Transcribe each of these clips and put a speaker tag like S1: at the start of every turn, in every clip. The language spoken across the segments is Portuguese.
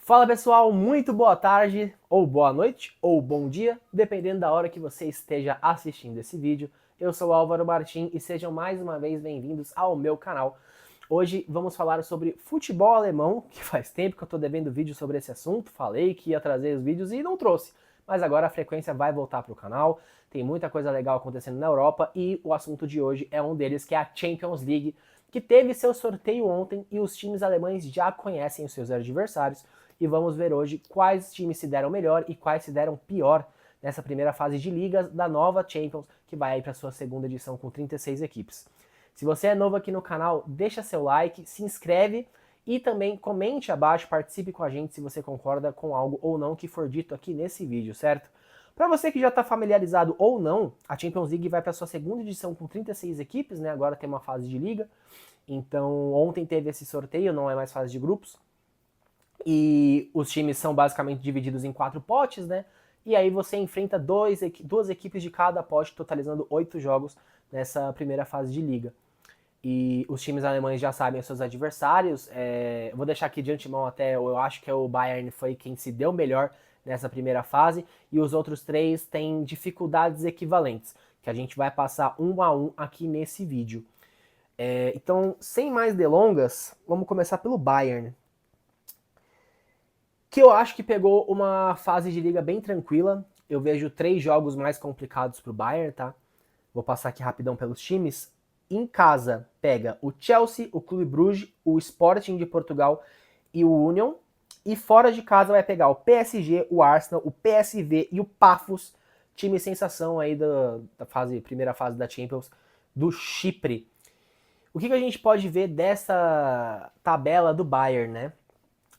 S1: Fala pessoal, muito boa tarde, ou boa noite, ou bom dia, dependendo da hora que você esteja assistindo esse vídeo. Eu sou o Álvaro Martim e sejam mais uma vez bem-vindos ao meu canal. Hoje vamos falar sobre futebol alemão, que faz tempo que eu estou devendo vídeo sobre esse assunto, falei que ia trazer os vídeos e não trouxe. Mas agora a frequência vai voltar para o canal, tem muita coisa legal acontecendo na Europa e o assunto de hoje é um deles, que é a Champions League, que teve seu sorteio ontem e os times alemães já conhecem os seus adversários e vamos ver hoje quais times se deram melhor e quais se deram pior nessa primeira fase de ligas da nova Champions, que vai aí para sua segunda edição com 36 equipes. Se você é novo aqui no canal, deixa seu like, se inscreve e também comente abaixo, participe com a gente se você concorda com algo ou não que for dito aqui nesse vídeo, certo? Para você que já está familiarizado ou não, a Champions League vai para sua segunda edição com 36 equipes, né? Agora tem uma fase de liga. Então, ontem teve esse sorteio, não é mais fase de grupos. E os times são basicamente divididos em 4 potes, né? E aí você enfrenta duas equipes de cada pote, totalizando 8 jogos nessa primeira fase de liga. E os times alemães já sabem os seus adversários. Vou deixar aqui de antemão até, eu acho que o Bayern foi quem se deu melhor nessa primeira fase. E os outros 3 têm dificuldades equivalentes, que a gente vai passar um a um aqui nesse vídeo. Então, sem mais delongas, vamos começar pelo Bayern, que eu acho que pegou uma fase de liga bem tranquila. Eu vejo 3 jogos mais complicados pro Bayern, tá? Vou passar aqui rapidão pelos times. Em casa, pega o Chelsea, o Clube Bruges, o Sporting de Portugal e o Union. E fora de casa vai pegar o PSG, o Arsenal, o PSV e o Pafos, time sensação aí da primeira fase da Champions, do Chipre. O que a gente pode ver dessa tabela do Bayern, né?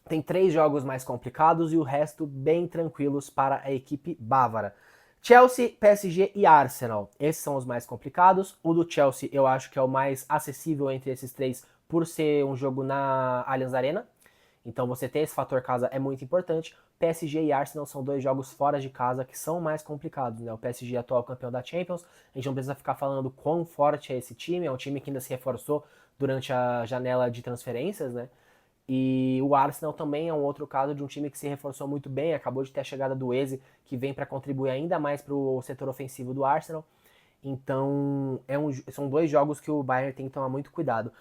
S1: Tem 3 jogos mais complicados e o resto bem tranquilos para a equipe bávara. Chelsea, PSG e Arsenal. Esses são os mais complicados. O do Chelsea eu acho que é o mais acessível entre esses 3 por ser um jogo na Allianz Arena. Então você ter esse fator casa é muito importante. PSG e Arsenal são 2 jogos fora de casa que são mais complicados, né? O PSG é atual campeão da Champions. A gente não precisa ficar falando quão forte é esse time. É um time que ainda se reforçou durante a janela de transferências, né? E o Arsenal também é um outro caso de um time que se reforçou muito bem, acabou de ter a chegada do Eze, que vem para contribuir ainda mais para o setor ofensivo do Arsenal. Então, são 2 jogos que o Bayern tem que tomar muito cuidado.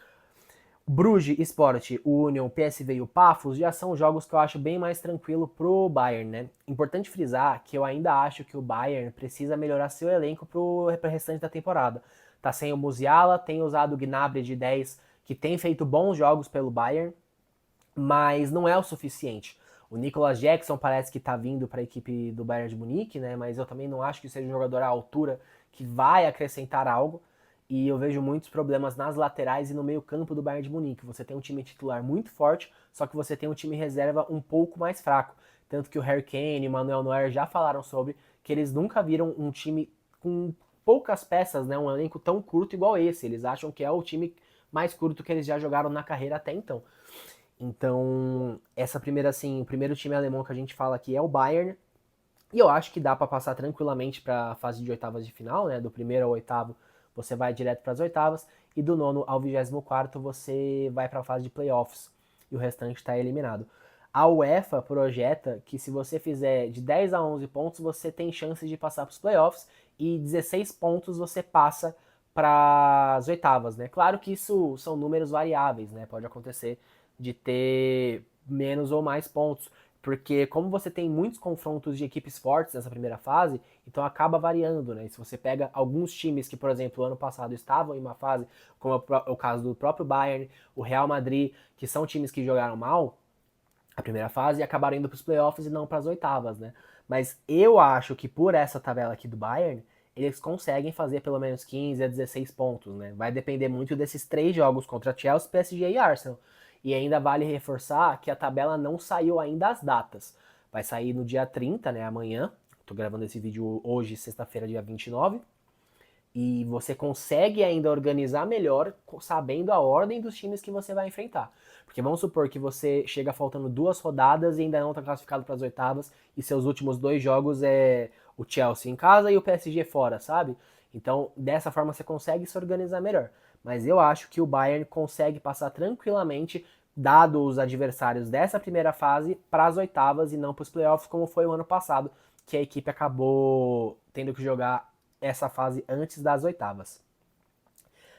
S1: Bruges, Sport, o Union, o PSV e o Pafos já são jogos que eu acho bem mais tranquilo pro Bayern, né? Importante frisar que eu ainda acho que o Bayern precisa melhorar seu elenco pro restante da temporada. Tá sem o Musiala, tem usado o Gnabry de 10, que tem feito bons jogos pelo Bayern, mas não é o suficiente. O Nicolas Jackson parece que está vindo para a equipe do Bayern de Munique, né? Mas eu também não acho que seja um jogador à altura que vai acrescentar algo. E eu vejo muitos problemas nas laterais e no meio-campo do Bayern de Munique. Você tem um time titular muito forte, só que você tem um time reserva um pouco mais fraco. Tanto que o Harry Kane e o Manuel Neuer já falaram sobre que eles nunca viram um time com poucas peças, né? Um elenco tão curto igual esse. Eles acham que é o time mais curto que eles já jogaram na carreira até então. Então, essa primeira, assim, o primeiro time alemão que a gente fala aqui é o Bayern. E eu acho que dá para passar tranquilamente para a fase de oitavas de final, né? Do primeiro ao oitavo você vai direto para as oitavas. E do nono ao 24º você vai para a fase de playoffs. E o restante está eliminado. A UEFA projeta que se você fizer de 10 a 11 pontos, você tem chances de passar para os playoffs. E 16 pontos você passa para as oitavas, né? Claro que isso são números variáveis, né? Pode acontecer de ter menos ou mais pontos, porque como você tem muitos confrontos de equipes fortes nessa primeira fase, então acaba variando, né? E se você pega alguns times que, por exemplo, ano passado estavam em uma fase, como é o caso do próprio Bayern, o Real Madrid, que são times que jogaram mal a primeira fase e acabaram indo para os playoffs e não para as oitavas, né? Mas eu acho que por essa tabela aqui do Bayern, eles conseguem fazer pelo menos 15 a 16 pontos, né? Vai depender muito desses 3 jogos contra Chelsea, PSG e Arsenal. E ainda vale reforçar que a tabela não saiu ainda as datas. Vai sair no dia 30, né, amanhã. Tô gravando esse vídeo hoje, sexta-feira, dia 29. E você consegue ainda organizar melhor sabendo a ordem dos times que você vai enfrentar. Porque vamos supor que você chega faltando 2 rodadas e ainda não está classificado para as oitavas e seus últimos 2 jogos é o Chelsea em casa e o PSG fora, sabe? Então, dessa forma você consegue se organizar melhor. Mas eu acho que o Bayern consegue passar tranquilamente dado os adversários dessa primeira fase para as oitavas e não para os playoffs, como foi o ano passado, que a equipe acabou tendo que jogar essa fase antes das oitavas.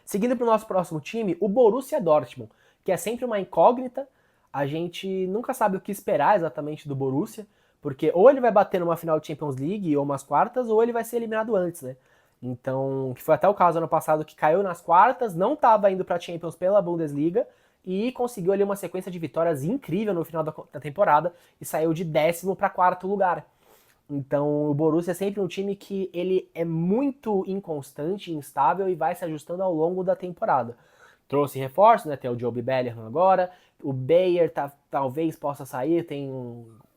S1: Seguindo para o nosso próximo time, o Borussia Dortmund, que é sempre uma incógnita. A gente nunca sabe o que esperar exatamente do Borussia, porque ou ele vai bater numa final de Champions League ou umas quartas, ou ele vai ser eliminado antes, né? Então, que foi até o caso ano passado, que caiu nas quartas, não estava indo para Champions pela Bundesliga e conseguiu ali uma sequência de vitórias incrível no final da temporada e saiu de 10º para 4º lugar. Então, o Borussia é sempre um time que ele é muito inconstante, instável e vai se ajustando ao longo da temporada. Trouxe reforços, né? Tem o Joe Bellingham agora, o Bayer talvez possa sair, tem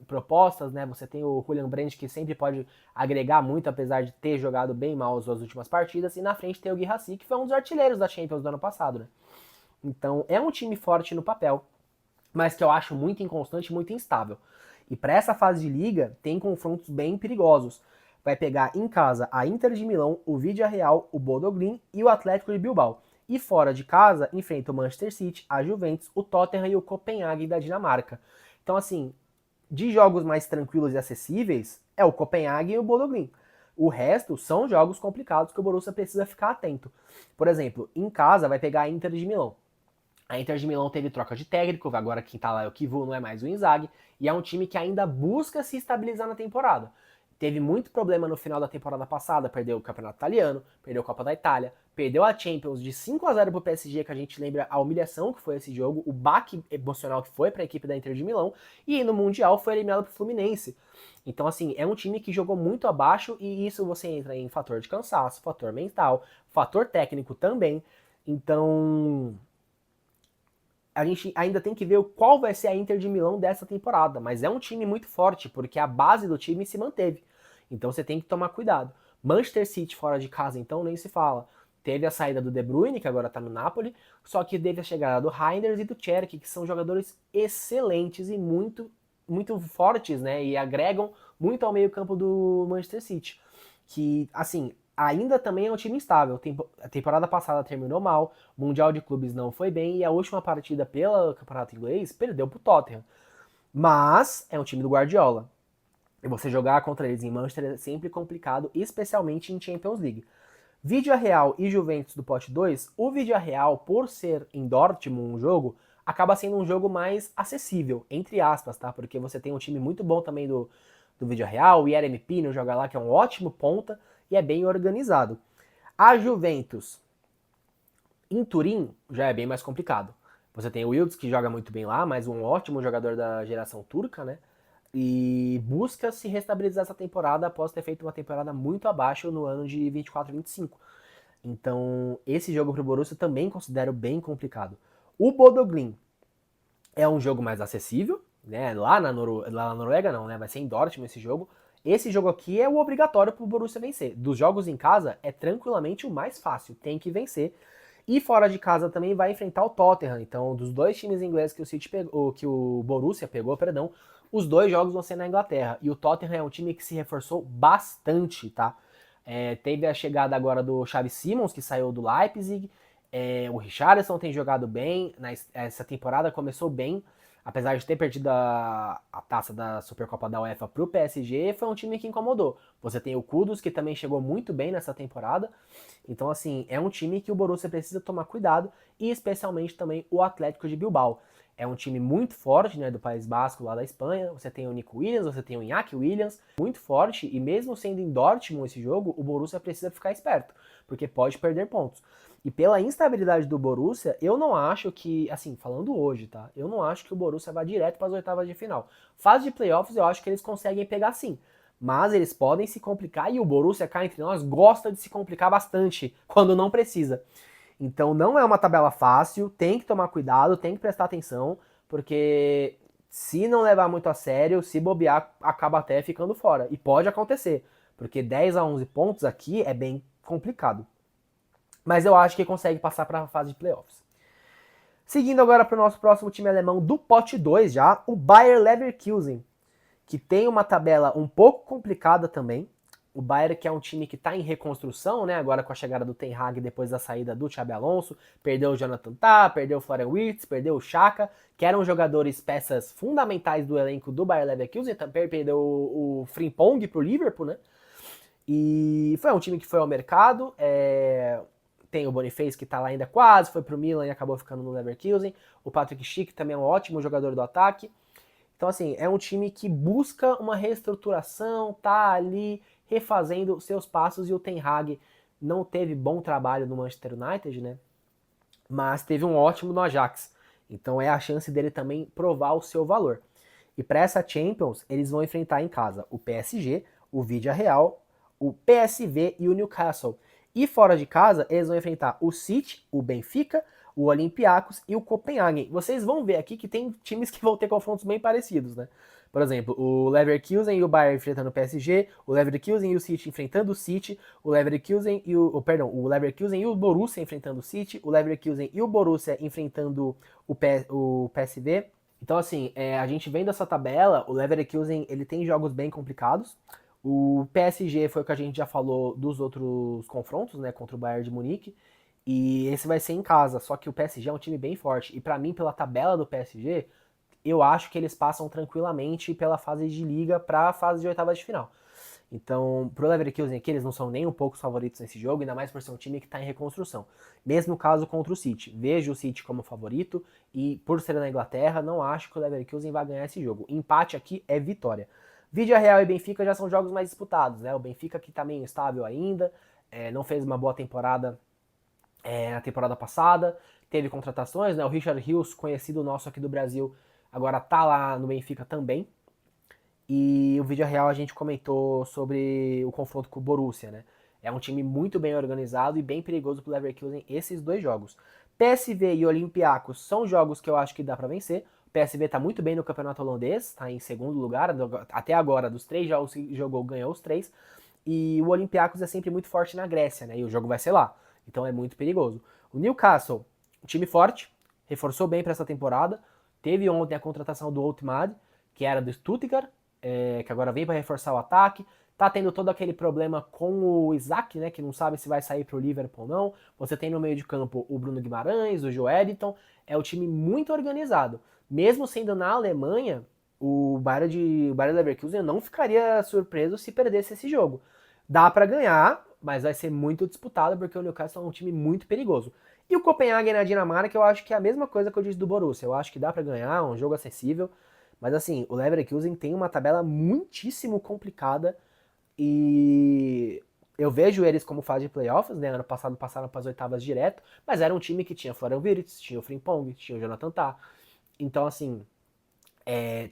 S1: propostas, né? Você tem o Julian Brandt que sempre pode agregar muito, apesar de ter jogado bem mal as suas últimas partidas, e na frente tem o Guirassy, que foi um dos artilheiros da Champions do ano passado, né? Então, é um time forte no papel, mas que eu acho muito inconstante, muito instável. E para essa fase de liga, tem confrontos bem perigosos. Vai pegar em casa a Inter de Milão, o Villarreal, o Bodo Glimt e o Atlético de Bilbao. E fora de casa, enfrenta o Manchester City, a Juventus, o Tottenham e o Copenhague da Dinamarca. Então, assim, de jogos mais tranquilos e acessíveis, é o Copenhague e o Bodo Glimt. O resto são jogos complicados que o Borussia precisa ficar atento. Por exemplo, em casa vai pegar a Inter de Milão. A Inter de Milão teve troca de técnico, agora quem tá lá é o Kivu, não é mais o Inzaghi, e é um time que ainda busca se estabilizar na temporada. Teve muito problema no final da temporada passada, perdeu o Campeonato Italiano, perdeu a Copa da Itália, perdeu a Champions de 5-0 pro PSG, que a gente lembra a humilhação que foi esse jogo, o baque emocional que foi para a equipe da Inter de Milão, e no Mundial foi eliminado pro Fluminense. Então, assim, é um time que jogou muito abaixo, e isso você entra em fator de cansaço, fator mental, fator técnico também. Então, a gente ainda tem que ver qual vai ser a Inter de Milão dessa temporada, mas é um time muito forte, porque a base do time se manteve. Então você tem que tomar cuidado. Manchester City fora de casa, então, nem se fala. Teve a saída do De Bruyne, que agora tá no Napoli, só que teve a chegada do Reinders e do Cherki, que são jogadores excelentes e muito fortes, né? E agregam muito ao meio-campo do Manchester City. Que, assim, ainda também é um time instável. A temporada passada terminou mal, o Mundial de Clubes não foi bem e a última partida pelo Campeonato Inglês perdeu pro Tottenham. Mas é um time do Guardiola. E você jogar contra eles em Manchester é sempre complicado, especialmente em Champions League. Villarreal e Juventus do pote 2, o Villarreal, por ser em Dortmund um jogo, acaba sendo um jogo mais acessível, entre aspas, tá? Porque você tem um time muito bom também do Villarreal, o Yeremy Pino joga lá, que é um ótimo ponta, e é bem organizado. A Juventus em Turim já é bem mais complicado. Você tem o Yildiz, que joga muito bem lá, mas um ótimo jogador da geração turca, né? E busca se restabilizar essa temporada após ter feito uma temporada muito abaixo no ano de 24-25. Então, esse jogo pro Borussia também considero bem complicado. O Bodo Glimt é um jogo mais acessível, né? Lá na Noruega não, né? Vai ser em Dortmund esse jogo. Esse jogo aqui é o obrigatório pro Borussia vencer. Dos jogos em casa, é tranquilamente o mais fácil. Tem que vencer. E fora de casa também vai enfrentar o Tottenham. Então, dos dois times ingleses que o City pegou, que o Borussia pegou, perdão, os dois jogos vão ser na Inglaterra. E o Tottenham é um time que se reforçou bastante, tá? Teve a chegada agora do Xavi Simons, que saiu do Leipzig. O Richarlison tem jogado bem. Essa temporada começou bem. Apesar de ter perdido a taça da Supercopa da UEFA pro PSG, foi um time que incomodou. Você tem o Kudus, que também chegou muito bem nessa temporada. Então, assim, é um time que o Borussia precisa tomar cuidado, e especialmente também o Atlético de Bilbao. É um time muito forte, né, do País Basco, lá da Espanha. Você tem o Nico Williams, você tem o Iñaki Williams, muito forte, e mesmo sendo em Dortmund esse jogo, o Borussia precisa ficar esperto, porque pode perder pontos. E pela instabilidade do Borussia, eu não acho que, assim, falando hoje, tá? Eu não acho que o Borussia vá direto para as oitavas de final. Fase de playoffs eu acho que eles conseguem pegar sim. Mas eles podem se complicar, e o Borussia, cá entre nós, gosta de se complicar bastante quando não precisa. Então não é uma tabela fácil, tem que tomar cuidado, tem que prestar atenção, porque se não levar muito a sério, se bobear, acaba até ficando fora. E pode acontecer, porque 10 a 11 pontos aqui é bem complicado. Mas eu acho que consegue passar para a fase de playoffs. Seguindo agora para o nosso próximo time alemão do pote 2 já, o Bayer Leverkusen, que tem uma tabela um pouco complicada também. O Bayern, que é um time que está em reconstrução, né? Agora com a chegada do Ten Hag, depois da saída do Xabi Alonso, perdeu o Jonathan Tah, perdeu o Florian Wirtz, perdeu o Xhaka, que eram jogadores, peças fundamentais do elenco do Bayer Leverkusen, também perdeu o Frimpong pro Liverpool, né? E foi um time que foi ao mercado, tem o Boniface que tá lá ainda quase, foi pro Milan e acabou ficando no Leverkusen, o Patrick Schick também é um ótimo jogador do ataque. Então, assim, é um time que busca uma reestruturação, tá ali refazendo seus passos, e o Ten Hag não teve bom trabalho no Manchester United, né? Mas teve um ótimo no Ajax. Então é a chance dele também provar o seu valor. E para essa Champions, eles vão enfrentar em casa o PSG, o Villarreal, o PSV e o Newcastle. E fora de casa, eles vão enfrentar o City, o Benfica, o Olympiacos e o Copenhagen. Vocês vão ver aqui que tem times que vão ter confrontos bem parecidos, né? Por exemplo, o Leverkusen e o Bayern enfrentando o PSG, o Leverkusen e o City enfrentando o City, o Leverkusen e o Leverkusen e o Borussia enfrentando o City, o Leverkusen e o Borussia enfrentando o PSV. Então, assim, a gente vendo essa tabela, o Leverkusen ele tem jogos bem complicados. O PSG foi o que a gente já falou dos outros confrontos, né, contra o Bayern de Munique. E esse vai ser em casa, só que o PSG é um time bem forte. E para mim, pela tabela do PSG, eu acho que eles passam tranquilamente pela fase de liga para a fase de oitavas de final. Então, pro Leverkusen aqui, eles não são nem um pouco os favoritos nesse jogo, ainda mais por ser um time que está em reconstrução. Mesmo caso contra o City. Vejo o City como favorito e, por ser na Inglaterra, não acho que o Leverkusen vai ganhar esse jogo. Empate aqui é vitória. Villarreal e Benfica já são jogos mais disputados, né? O Benfica que tá meio instável ainda, não fez uma boa temporada na temporada passada, teve contratações, né? O Richard Rios, conhecido nosso aqui do Brasil, agora tá lá no Benfica também. E o Villarreal a gente comentou sobre o confronto com o Borussia, né? É um time muito bem organizado e bem perigoso pro Leverkusen esses dois jogos. PSV e Olympiacos são jogos que eu acho que dá para vencer. O PSV tá muito bem no campeonato holandês, tá em segundo lugar, até agora, dos 3 jogos que jogou, ganhou os 3. E o Olympiacos é sempre muito forte na Grécia, né? E o jogo vai ser lá. Então é muito perigoso. O Newcastle, um time forte, reforçou bem para essa temporada. Teve ontem a contratação do Oltmad, que era do Stuttgart, que agora vem para reforçar o ataque. Tá tendo todo aquele problema com o Isaac, né, que não sabe se vai sair pro Liverpool ou não. Você tem no meio de campo o Bruno Guimarães, o Joelinton. É um time muito organizado. Mesmo sendo na Alemanha, o Bayer Leverkusen não ficaria surpreso se perdesse esse jogo. Dá para ganhar, mas vai ser muito disputado porque o Newcastle é um time muito perigoso. E o Copenhagen na Dinamarca, eu acho que é a mesma coisa que eu disse do Borussia. Eu acho que dá para ganhar, é um jogo acessível. Mas assim, o Leverkusen tem uma tabela muitíssimo complicada e eu vejo eles como fase de playoffs, né? Ano passado passaram para as oitavas direto, mas era um time que tinha Florian Wirtz, tinha o Frimpong, tinha o Jonathan Tah. Então, assim,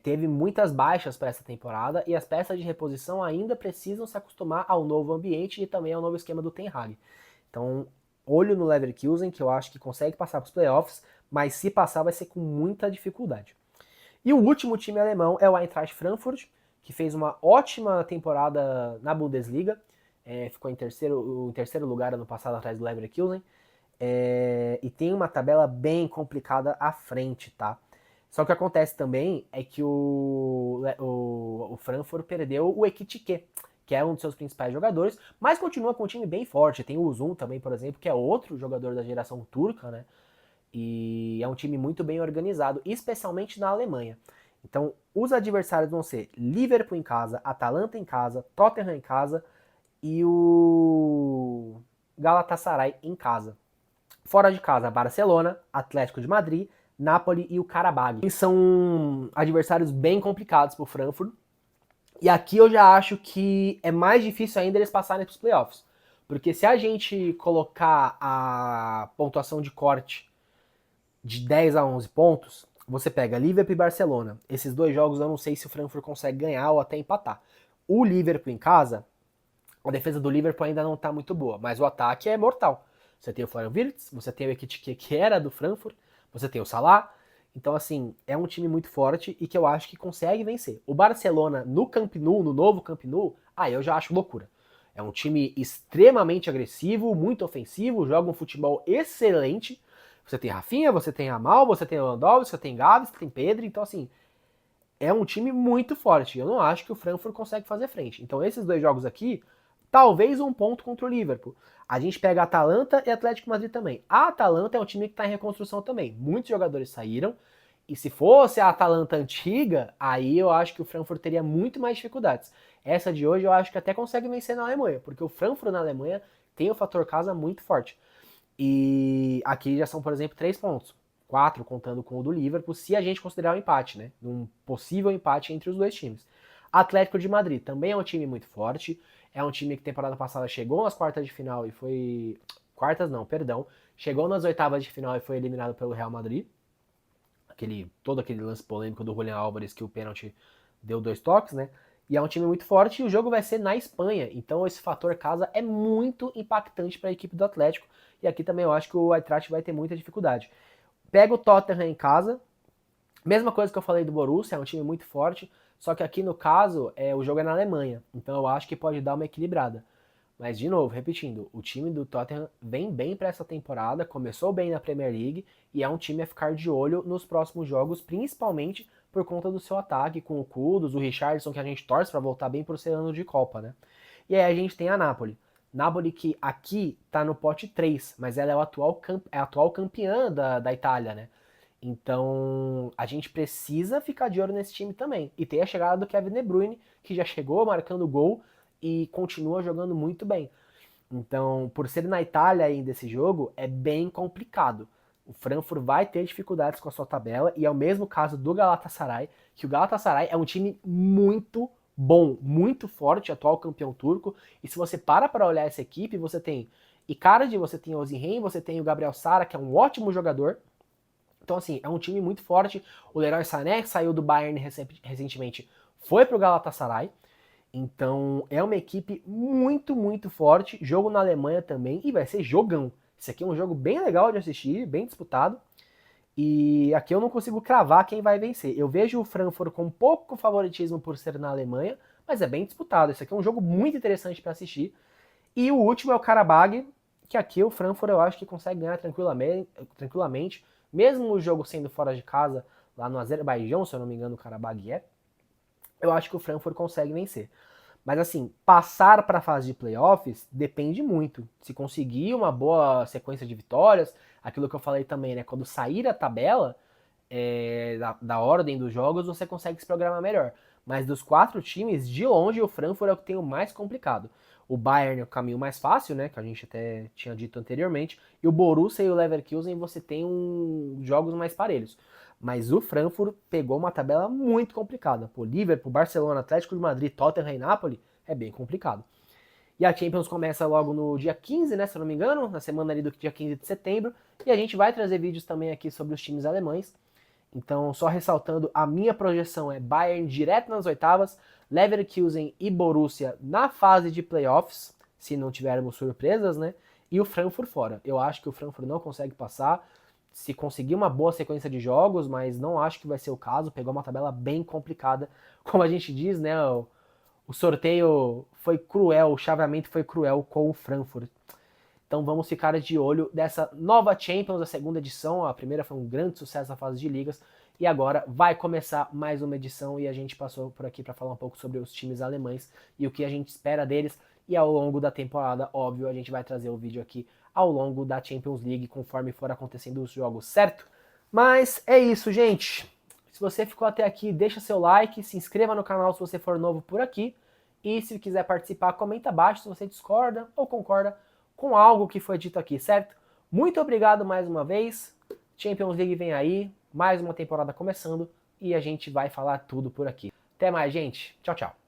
S1: teve muitas baixas para essa temporada e as peças de reposição ainda precisam se acostumar ao novo ambiente e também ao novo esquema do Ten Hag. Então, olho no Leverkusen, que eu acho que consegue passar para os playoffs, mas se passar vai ser com muita dificuldade. E o último time alemão é o Eintracht Frankfurt, que fez uma ótima temporada na Bundesliga, ficou em terceiro lugar ano passado atrás do Leverkusen, e tem uma tabela bem complicada à frente, tá? Só que o que acontece também é que o Frankfurt perdeu o Ekitike, que é um dos seus principais jogadores, mas continua com um time bem forte. Tem o Uzun também, por exemplo, que é outro jogador da geração turca, né? E é um time muito bem organizado, especialmente na Alemanha. Então, os adversários vão ser Liverpool em casa, Atalanta em casa, Tottenham em casa e o Galatasaray em casa. Fora de casa, Barcelona, Atlético de Madrid, Napoli e o Karabag. São adversários bem complicados para o Frankfurt. E aqui eu já acho que é mais difícil ainda eles passarem para os playoffs. Porque se a gente colocar a pontuação de corte de 10 a 11 pontos, você pega Liverpool e Barcelona. Esses dois jogos eu não sei se o Frankfurt consegue ganhar ou até empatar. O Liverpool em casa, a defesa do Liverpool ainda não está muito boa, mas o ataque é mortal. Você tem o Florian Wirtz, você tem o Ekitike, que era do Frankfurt, você tem o Salah. Então, assim, é um time muito forte e que eu acho que consegue vencer. O Barcelona no Camp Nou, no novo Camp Nou, eu já acho loucura. É um time extremamente agressivo, muito ofensivo, joga um futebol excelente. Você tem Rafinha, você tem Amal, você tem Lewandowski, você tem Gavi, você tem Pedro. Então, assim, é um time muito forte. Eu não acho que o Frankfurt consegue fazer frente. Então, esses dois jogos aqui talvez um ponto contra o Liverpool. A gente pega a Atalanta e Atlético Madrid também. A Atalanta é um time que está em reconstrução também. Muitos jogadores saíram. E se fosse a Atalanta antiga, aí eu acho que o Frankfurt teria muito mais dificuldades. Essa de hoje eu acho que até consegue vencer na Alemanha, porque o Frankfurt na Alemanha tem o fator casa muito forte. E aqui já são, por exemplo, 3 pontos. 4 contando com o do Liverpool, se a gente considerar o empate, né? Um possível empate entre os dois times. Atlético de Madrid também é um time muito forte. É um time que temporada passada chegou nas quartas de final e foi... Quartas não, perdão. Chegou nas oitavas de final e foi eliminado pelo Real Madrid. Todo aquele lance polêmico do Julián Álvares que o pênalti deu 2 toques, né? E é um time muito forte e o jogo vai ser na Espanha. Então esse fator casa é muito impactante para a equipe do Atlético. E aqui também eu acho que o Eintracht vai ter muita dificuldade. Pega o Tottenham em casa. Mesma coisa que eu falei do Borussia, é um time muito forte. Só que aqui no caso, o jogo é na Alemanha. Então eu acho que pode dar uma equilibrada. Mas, de novo, repetindo, o time do Tottenham vem bem para essa temporada, começou bem na Premier League e é um time a ficar de olho nos próximos jogos, principalmente por conta do seu ataque com o Kudus, o Richarlison, que a gente torce para voltar bem por ser ano de Copa, né? E aí a gente tem a Napoli. Napoli que aqui tá no pote 3, mas ela é a atual campeã da Itália, né? Então a gente precisa ficar de olho nesse time também. E tem a chegada do Kevin De Bruyne, que já chegou marcando gol e continua jogando muito bem. Então, por ser na Itália ainda esse jogo, é bem complicado. O Frankfurt vai ter dificuldades com a sua tabela, e é o mesmo caso do Galatasaray, que o Galatasaray é um time muito bom, muito forte, atual campeão turco, e se você para olhar essa equipe, você tem Icardi, você tem Osimhen, você tem o Gabriel Sara, que é um ótimo jogador. Então, assim, é um time muito forte. O Leroy Sané, que saiu do Bayern recentemente, foi pro Galatasaray. Então é uma equipe muito, muito forte. Jogo na Alemanha também e vai ser jogão. Esse aqui é um jogo bem legal de assistir, bem disputado. E aqui eu não consigo cravar quem vai vencer. Eu vejo o Frankfurt com pouco favoritismo por ser na Alemanha, mas é bem disputado. Esse aqui é um jogo muito interessante para assistir. E o último é o Karabag, que aqui o Frankfurt eu acho que consegue ganhar tranquilamente, mesmo o jogo sendo fora de casa, lá no Azerbaijão, se eu não me engano, o Karabag eu acho que o Frankfurt consegue vencer. Mas assim, passar para a fase de playoffs depende muito. Se conseguir uma boa sequência de vitórias, aquilo que eu falei também, né? Quando sair a tabela da ordem dos jogos, você consegue se programar melhor. Mas dos 4 times, de longe, o Frankfurt é o que tem o mais complicado. O Bayern é o caminho mais fácil, né? Que a gente até tinha dito anteriormente. E o Borussia e o Leverkusen você tem jogos mais parelhos. Mas o Frankfurt pegou uma tabela muito complicada. Pô, Liverpool, Barcelona, Atlético de Madrid, Tottenham e Napoli é bem complicado. E a Champions começa logo no dia 15, né, se eu não me engano, na semana ali do dia 15 de setembro. E a gente vai trazer vídeos também aqui sobre os times alemães. Então, só ressaltando, a minha projeção é Bayern direto nas oitavas, Leverkusen e Borussia na fase de playoffs, se não tivermos surpresas, né? E o Frankfurt fora. Eu acho que o Frankfurt não consegue passar. Se conseguir uma boa sequência de jogos, mas não acho que vai ser o caso. Pegou uma tabela bem complicada. Como a gente diz, né? O sorteio foi cruel, o chaveamento foi cruel com o Frankfurt. Então vamos ficar de olho dessa nova Champions, a segunda edição. A primeira foi um grande sucesso na fase de ligas. E agora vai começar mais uma edição e a gente passou por aqui para falar um pouco sobre os times alemães e o que a gente espera deles. E ao longo da temporada, óbvio, a gente vai trazer o vídeo aqui ao longo da Champions League, conforme for acontecendo os jogos, certo? Mas é isso, gente. Se você ficou até aqui, deixa seu like, se inscreva no canal se você for novo por aqui. E se quiser participar, comenta abaixo se você discorda ou concorda com algo que foi dito aqui, certo? Muito obrigado mais uma vez. Champions League vem aí, mais uma temporada começando e a gente vai falar tudo por aqui. Até mais, gente. Tchau, tchau.